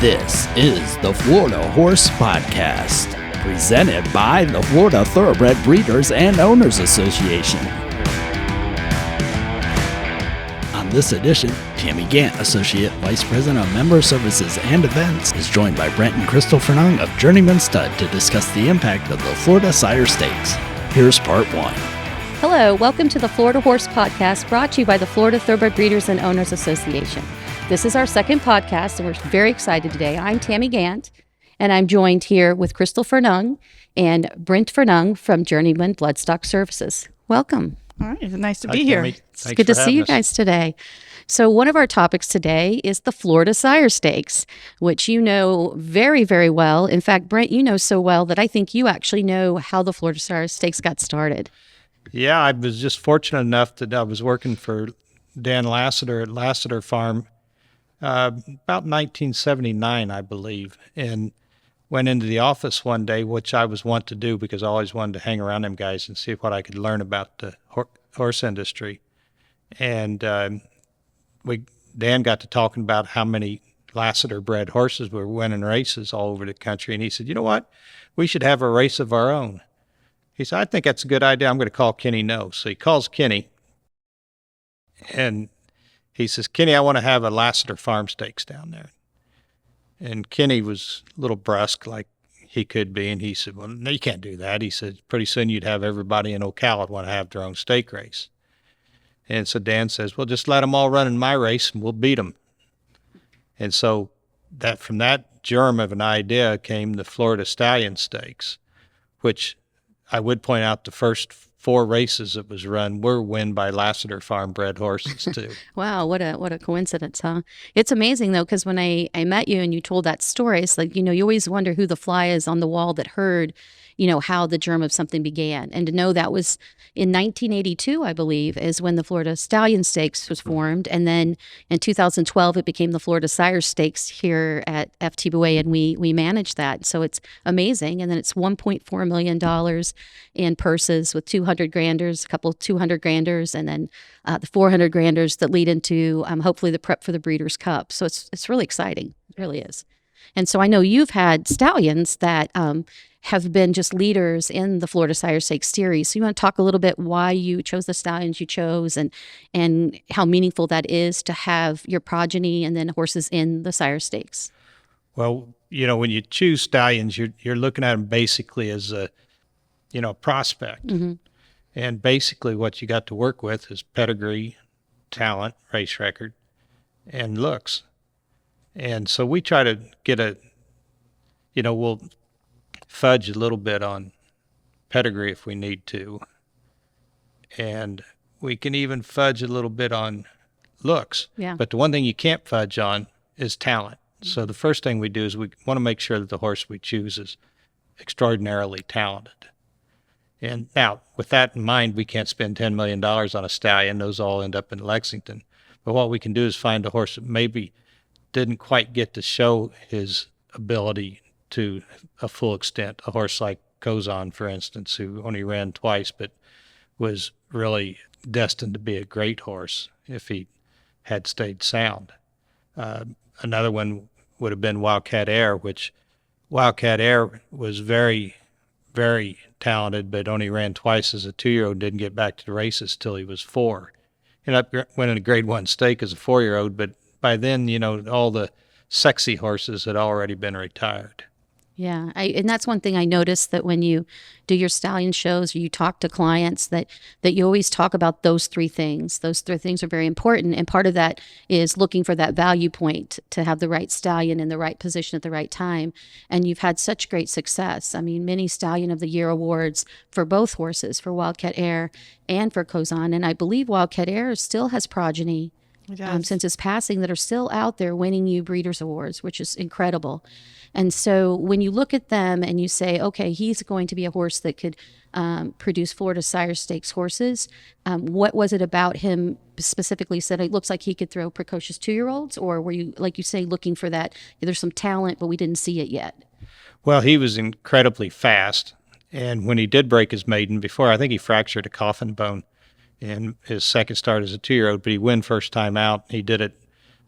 This is the Florida Horse Podcast, presented by the Florida Thoroughbred Breeders and Owners Association. On this edition, Tammy Gantt, Associate Vice President of Member Services and Events, is joined by Brent and Fernung of Journeyman Stud to discuss the impact of the Florida Sire Stakes. Here's part one. Hello, welcome to the Florida Horse Podcast, brought to you by the Florida Thoroughbred Breeders and Owners Association. This is our second podcast, and we're very excited today. I'm Tammy Gantt, and I'm joined here with Fernung and Brent Fernung from Journeyman Bloodstock Services. Welcome. All right, it's nice to be here. It's good to see you guys today. So one of our topics today is the Florida Sire Stakes, which you know very, very well. In fact, Brent, you know so well that I think you actually know how the Florida Sire Stakes got started. Yeah, I was just fortunate enough that I was working for Dan Lassiter at Lassiter Farm about 1979, I believe, and went into the office one day, which I was wont to do because I always wanted to hang around them guys and see what I could learn about the horse industry. And Dan got to talking about how many Lassiter-bred horses were winning races all over the country, and he said, you know what, we should have a race of our own. He said, I think that's a good idea. I'm going to call Kenny No. So he calls Kenny, and he says, Kenny, I want to have a Lassiter Farm Stakes down there. And Kenny was a little brusque, like he could be, and he said, well, no, you can't do that. He said, pretty soon you'd have everybody in Ocala want to have their own stake race. And so Dan says, well, just let them all run in my race, and we'll beat them. And so that from that germ of an idea came the Florida Stallion Stakes, which I would point out the first 4 races that was run were won by Lassiter farm bred horses too. Wow, what a coincidence, huh? It's amazing though, because when I met you and you told that story, it's like, you know, you always wonder who the fly is on the wall that heard, you know, how the germ of something began. And to know that was in 1982, I believe, is when the Florida Stallion Stakes was formed. And then in 2012, it became the Florida Sire Stakes here at FTBOA, and we manage that. So it's amazing. And then it's $1.4 million in purses with 200 granders, a couple 200 granders, and then the 400 granders that lead into hopefully the prep for the Breeders' Cup. So it's really exciting. It really is. And so I know you've had stallions that have been just leaders in the Florida Sire Stakes series. So you want to talk a little bit why you chose the stallions you chose and how meaningful that is to have your progeny and then horses in the Sire Stakes? Well, you know, when you choose stallions, you're looking at them basically as a, you know, prospect. Mm-hmm. And basically what you got to work with is pedigree, talent, race record, and looks. And so we try to get we'll fudge a little bit on pedigree if we need to. And we can even fudge a little bit on looks. Yeah. But the one thing you can't fudge on is talent. Mm-hmm. So the first thing we do is we want to make sure that the horse we choose is extraordinarily talented. And now, with that in mind, we can't spend $10 million on a stallion. Those all end up in Lexington. But what we can do is find a horse that maybe didn't quite get to show his ability to a full extent. A horse like Kozan, for instance, who only ran twice, but was really destined to be a great horse if he had stayed sound. Another one would have been Wildcat Air, which Wildcat Air was very, very talented, but only ran twice as a 2-year-old, didn't get back to the races till he was 4. Ended up winning a grade 1 stake as a 4-year-old, but by then, you know, all the sexy horses had already been retired. Yeah, and that's one thing I noticed, that when you do your stallion shows or you talk to clients, that you always talk about those 3 things. Those 3 things are very important, and part of that is looking for that value point to have the right stallion in the right position at the right time. And you've had such great success. I mean, many Stallion of the Year awards for both horses, for Wildcat Air and for Kozan. And I believe Wildcat Air still has progeny since his passing that are still out there winning you Breeders' Awards, which is incredible. And so when you look at them and you say, okay, he's going to be a horse that could produce Florida Sire Stakes horses, what was it about him specifically said it looks like he could throw precocious 2-year-olds? Or were you, like you say, looking for that, there's some talent, but we didn't see it yet? Well, he was incredibly fast. And when he did break his maiden before, I think he fractured a coffin bone in his second start as a 2-year-old, but he won first time out. He did it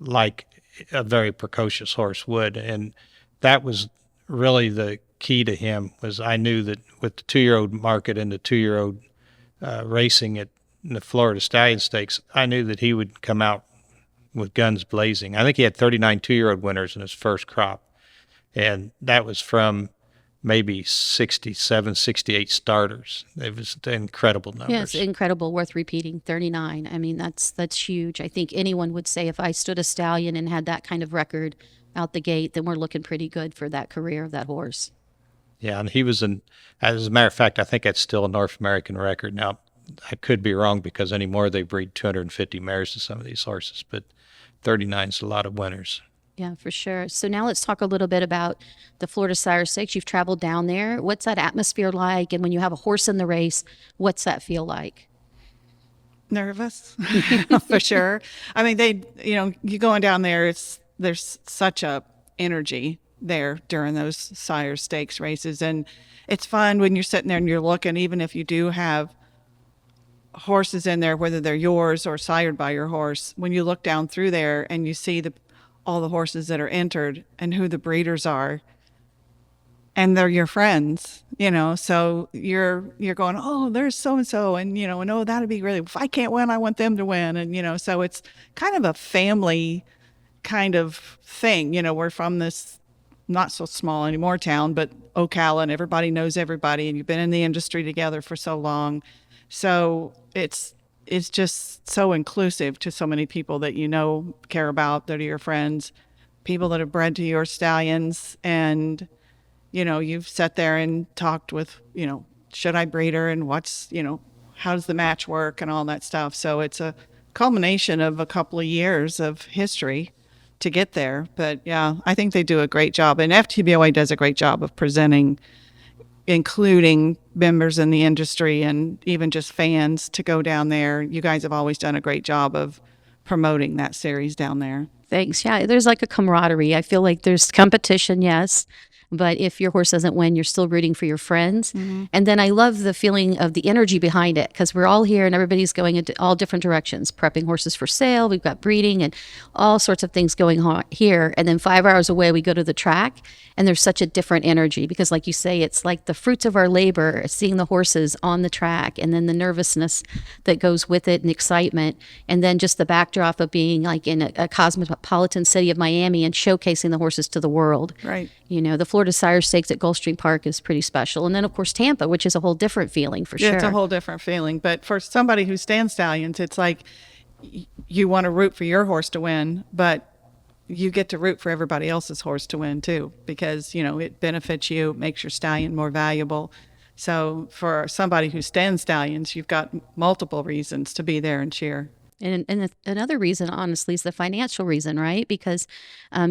like a very precocious horse would. And that was really the key to him. Was I knew that with the 2-year-old market and the 2-year-old racing in the Florida Stallion Stakes, I knew that he would come out with guns blazing. I think he had 39 2-year-old winners in his first crop, and that was from maybe 67, 68 starters. It was incredible numbers. Yes, incredible, worth repeating. 39. I mean, that's huge. I think anyone would say if I stood a stallion and had that kind of record out the gate, then we're looking pretty good for that career of that horse. Yeah, and he was as a matter of fact, I think that's still a North American record. Now, I could be wrong because anymore they breed 250 mares to some of these horses, but 39 is a lot of winners. Yeah, for sure. So now let's talk a little bit about the Florida Sire Stakes. You've traveled down there. What's that atmosphere like? And when you have a horse in the race, what's that feel like? Nervous, for sure. I mean, you going down there, there's such a energy there during those Sire Stakes races. And it's fun when you're sitting there and you're looking, even if you do have horses in there, whether they're yours or sired by your horse, when you look down through there and you see all the horses that are entered and who the breeders are, and they're your friends, so you're going, oh, there's so-and-so, and, and oh, that'd be really, if I can't win, I want them to win. And, so it's kind of a family kind of thing. We're from this not so small anymore town, but Ocala, and everybody knows everybody, and you've been in the industry together for so long. So it's just so inclusive to so many people that care about, that are your friends, people that have bred to your stallions. And, you've sat there and talked with, should I breed her, and how does the match work and all that stuff. So it's a culmination of a couple of years of history to get there. But yeah, I think they do a great job. And FTBOA does a great job of presenting, including members in the industry and even just fans to go down there. You guys have always done a great job of promoting that series down there. Thanks. Yeah, there's like a camaraderie. I feel like there's competition, yes, but if your horse doesn't win, you're still rooting for your friends. Mm-hmm. And then I love the feeling of the energy behind it, because we're all here and everybody's going into all different directions, prepping horses for sale. We've got breeding and all sorts of things going on here. And then 5 hours away, we go to the track, and there's such a different energy because, like you say, it's like the fruits of our labor, seeing the horses on the track, and then the nervousness that goes with it and excitement. And then just the backdrop of being like in a cosmopolitan city of Miami and showcasing the horses to the world. Right. The Florida Sire Stakes at Gulfstream Park is pretty special. And then, of course, Tampa, which is a whole different feeling for sure. It's a whole different feeling. But for somebody who stands stallions, it's like you want to root for your horse to win, but you get to root for everybody else's horse to win too, because, it benefits you, makes your stallion more valuable. So for somebody who stands stallions, you've got multiple reasons to be there and cheer. And another reason, honestly, is the financial reason, right? Because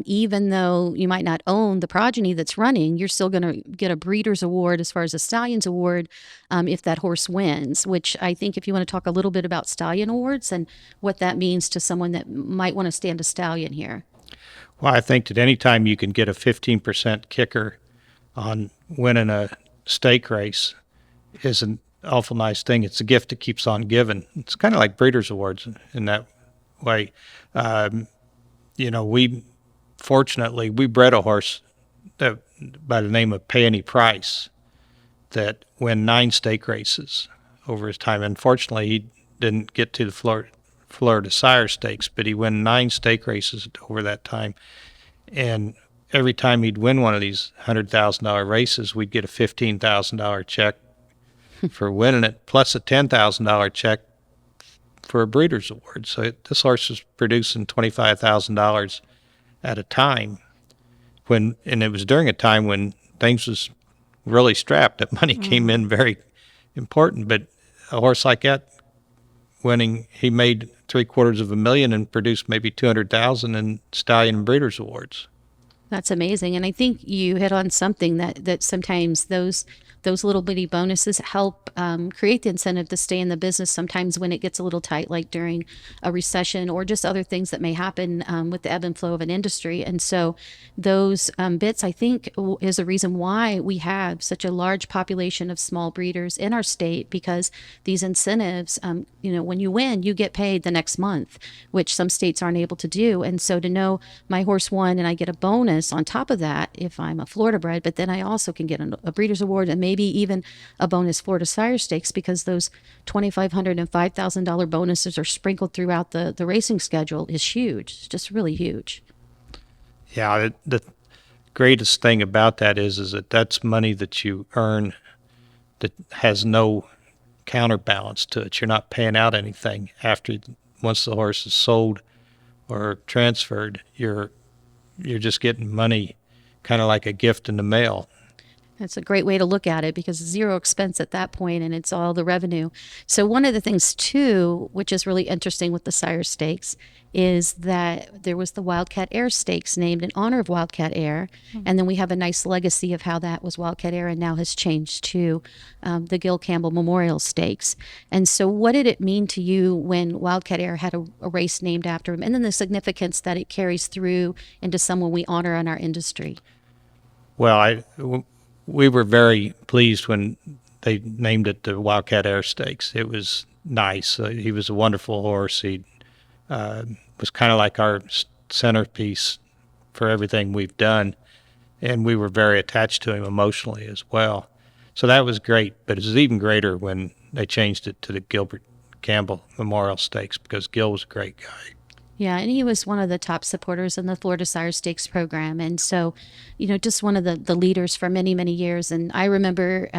even though you might not own the progeny that's running, you're still going to get a breeder's award as far as a stallion's award if that horse wins, which I think if you want to talk a little bit about stallion awards and what that means to someone that might want to stand a stallion here. Well, I think that any time you can get a 15% kicker on winning a stake race is an awful nice thing. It's a gift that keeps on giving. It's kind of like breeders' awards in that way. We bred a horse by the name of Pay Any Price that won 9 stake races over his time. Unfortunately, he didn't get to the Florida Sire Stakes, but he won 9 stake races over that time. And every time he'd win one of these $100,000 races, we'd get a $15,000 check for winning it, plus a $10,000 check for a breeder's award. So this horse was producing $25,000 at a time, and it was during a time when things was really strapped. That money came in very important. But a horse like that winning, he made $750,000 and produced maybe $200,000 in stallion and breeders awards. That's amazing. And I think you hit on something that sometimes those little bitty bonuses help create the incentive to stay in the business sometimes when it gets a little tight, like during a recession or just other things that may happen with the ebb and flow of an industry. And so those bits, I think, is the reason why we have such a large population of small breeders in our state, because these incentives, when you win, you get paid the next month, which some states aren't able to do. And so to know my horse won and I get a bonus on top of that if I'm a Florida bred, but then I also can get a breeder's award and maybe even a bonus Florida Sire Stakes, because those $2,500 and $5,000 bonuses are sprinkled throughout the racing schedule, is huge. It's just really huge. Yeah, the greatest thing about that is that that's money that you earn that has no counterbalance to it. You're not paying out anything once the horse is sold or transferred. You're just getting money, kind of like a gift in the mail. That's a great way to look at it, because zero expense at that point and it's all the revenue. So one of the things too, which is really interesting with the Sire Stakes, is that there was the Wildcat Air Stakes named in honor of Wildcat Air. And then we have a nice legacy of how that was Wildcat Air and now has changed to the Gil Campbell Memorial Stakes. And so what did it mean to you when Wildcat Air had a race named after him, and then the significance that it carries through into someone we honor in our industry? Well, we were very pleased when they named it the Wildcat Air Stakes. It was nice. He was a wonderful horse. He was kind of like our centerpiece for everything we've done, and we were very attached to him emotionally as well. So that was great, but it was even greater when they changed it to the Gilbert Campbell Memorial Stakes, because Gil was a great guy. Yeah, and he was one of the top supporters in the Florida Sire Stakes program. And so, just one of the leaders for many, many years. And I remember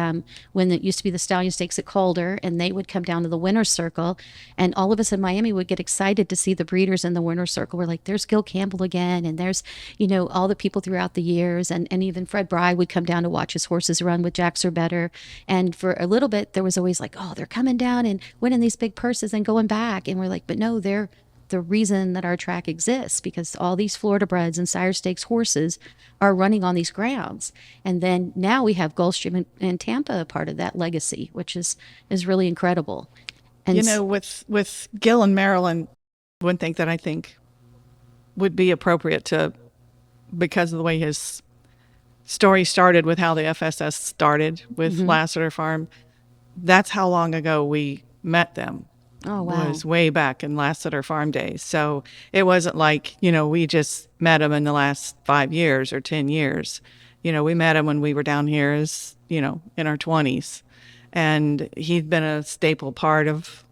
when it used to be the Stallion Stakes at Calder, and they would come down to the winner's circle, and all of us in Miami would get excited to see the breeders in the winner's circle. We're like, there's Gil Campbell again, and there's, all the people throughout the years. And even Fred Bride would come down to watch his horses run with Jack Better. And for a little bit, there was always like, oh, they're coming down and winning these big purses and going back. And we're like, but no, they're the reason that our track exists, because all these Florida breds and Sire Stakes horses are running on these grounds. And then now we have Gulfstream and Tampa a part of that legacy, which is really incredible. And with Gil and Marilyn, one thing that I think would be appropriate to, because of the way his story started with how the FSS started with Lassiter Farm, that's how long ago we met them. Oh, wow. Was way back in Lassiter Farm days. So it wasn't like, we just met him in the last 5 years or 10 years. We met him when we were down here as, in our 20s. And he'd been a staple part of,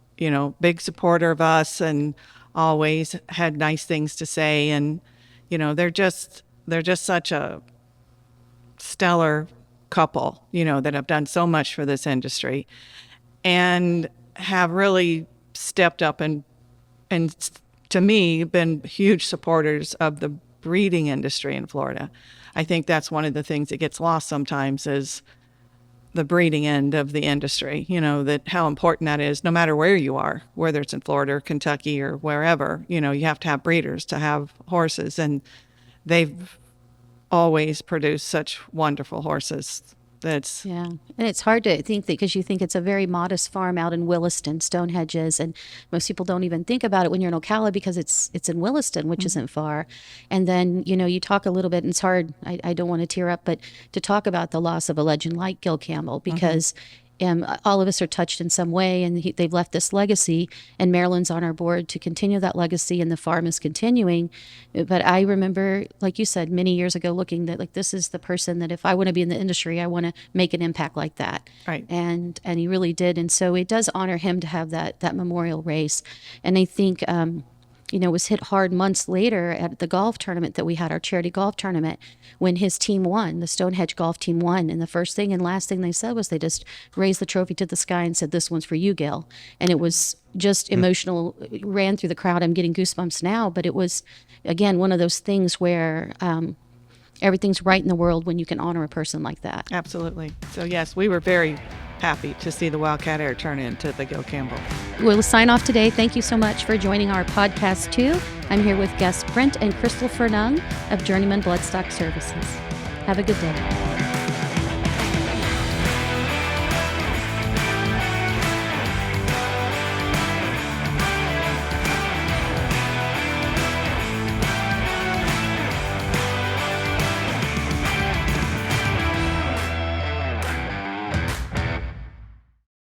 big supporter of us, and always had nice things to say. And, they're just such a stellar couple, that have done so much for this industry and have really stepped up and to me been huge supporters of the breeding industry in Florida. I think that's one of the things that gets lost sometimes, is the breeding end of the industry, that how important that is, no matter where you are, whether it's in Florida or Kentucky or wherever. You have to have breeders to have horses, and they've always produced such wonderful horses. Yeah, and it's hard to think that, because you think it's a very modest farm out in Williston, Stonehedges, and most people don't even think about it when you're in Ocala, because it's in Williston, which isn't far. And then you talk a little bit, and it's hard. I don't want to tear up, but to talk about the loss of a legend like Gil Campbell, because all of us are touched in some way, and they've left this legacy, and Marilyn's on our board to continue that legacy, and the farm is continuing. But I remember, like you said, many years ago, looking that, like, this is the person that if I want to be in the industry, I want to make an impact like that. Right. And he really did. And so it does honor him to have that memorial race. And I think was hit hard months later at the golf tournament that we had, our charity golf tournament, when his team won, the Stonehenge golf team won. And the first thing and last thing they said was they just raised the trophy to the sky and said, "This one's for you, Gil." And it was just emotional. It ran through the crowd. I'm getting goosebumps now, but it was, again, one of those things where everything's right in the world when you can honor a person like that. Absolutely. So yes, we were very happy to see the Wildcat Air turn into the Gil Campbell. We'll sign off today. Thank you so much for joining our podcast too. I'm here with guests Brent and Crystal Fernung of Journeyman Bloodstock Services. Have a good day.